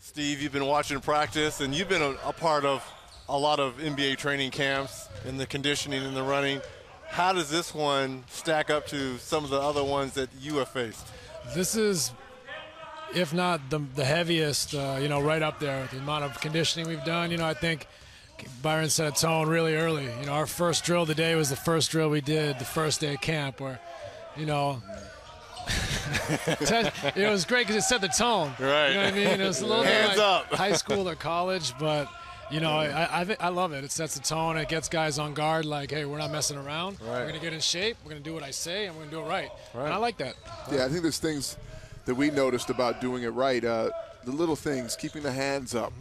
Steve, you've been watching practice, and you've been a part of a lot of NBA training camps in the conditioning and the running. How does this one stack up to some of the other ones that you have faced? This is, if not the heaviest, right up there. The amount of conditioning we've done, I think Byron set a tone really early. Our first drill today was the first drill we did the first day of camp where, it was great because it set the tone. Right. You know what I mean? It was a little Hands bit like up. high school or college, but, I love it. It sets the tone. It gets guys on guard like, hey, we're not messing around. Right. We're going to get in shape. We're going to do what I say, and we're going to do it right. And I like that. Yeah, I think there's things that we noticed about doing it right. The little things, keeping the hands up.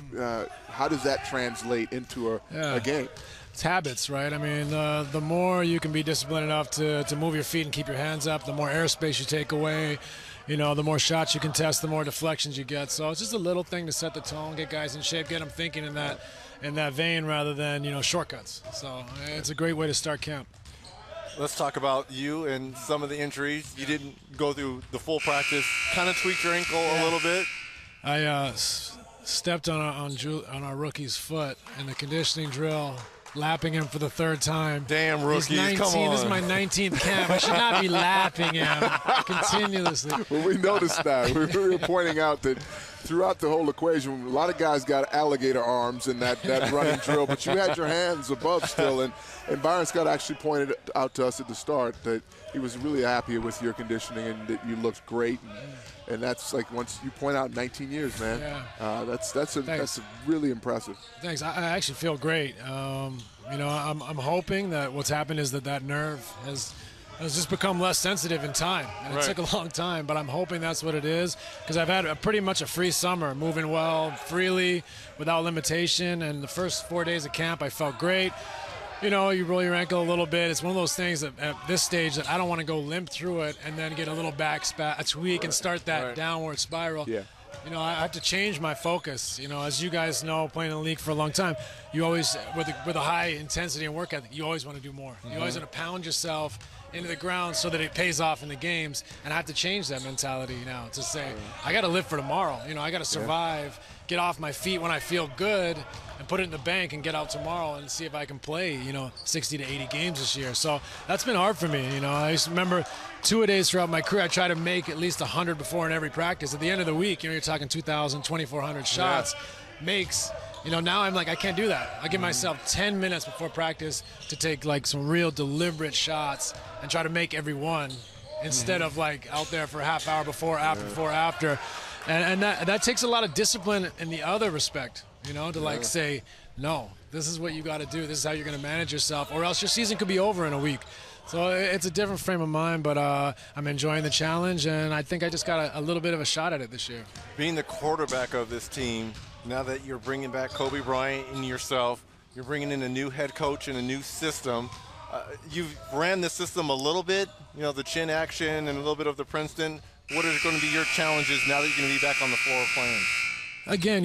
How does that translate into a game? It's habits, right? I mean, the more you can be disciplined enough to move your feet and keep your hands up, the more airspace you take away, the more shots you can test, the more deflections you get. So it's just a little thing to set the tone, get guys in shape, get them thinking in that vein rather than, shortcuts. So it's a great way to start camp. Let's talk about you and some of the injuries. You didn't go through the full practice, kind of tweaked your ankle a little bit. I stepped on our rookie's foot in the conditioning drill, lapping him for the third time. Damn, rookies, come on. This is my 19th camp. I should not be lapping him continuously. Well, we noticed that. We were pointing out that throughout the whole equation, a lot of guys got alligator arms in that running drill, but you had your hands above still. And Byron Scott actually pointed out to us at the start that he was really happy with your conditioning and that you looked great. And that's like once you point out 19 years, man. Yeah. That's really impressive. Thanks. I actually feel great. I'm hoping that what's happened is that nerve has just become less sensitive in time. And it took a long time, but I'm hoping that's what it is because I've had pretty much a free summer, moving well, freely, without limitation. And the first 4 days of camp, I felt great. You roll your ankle a little bit. It's one of those things that at this stage that I don't want to go limp through it and then get a little a tweak and start that downward spiral. Yeah. I have to change my focus. As you guys know, playing in the league for a long time, you always, with a high intensity and work ethic, you always want to do more. You always want to pound yourself into the ground so that it pays off in the games. And I have to change that mentality now to say, I got to live for tomorrow. I got to survive, get off my feet when I feel good, and put it in the bank and get out tomorrow and see if I can play, 60 to 80 games this year. So that's been hard for me. I used to remember 2-a-days throughout my career, I try to make at least 100 before in every practice. At the end of the week, you're talking 2,000, 2,400 shots. Makes, now I'm like, I can't do that. I give myself 10 minutes before practice to take like some real deliberate shots and try to make every one instead of like out there for a half hour before, after. And that takes a lot of discipline in the other respect, to say, no, this is what you got to do. This is how you're going to manage yourself, or else your season could be over in a week. So it's a different frame of mind, but I'm enjoying the challenge, and I think I just got a little bit of a shot at it this year. Being the quarterback of this team, now that you're bringing back Kobe Bryant and yourself, you're bringing in a new head coach and a new system. You've ran the system a little bit, the chin action and a little bit of the Princeton. What are going to be your challenges now that you're going to be back on the floor playing? Again,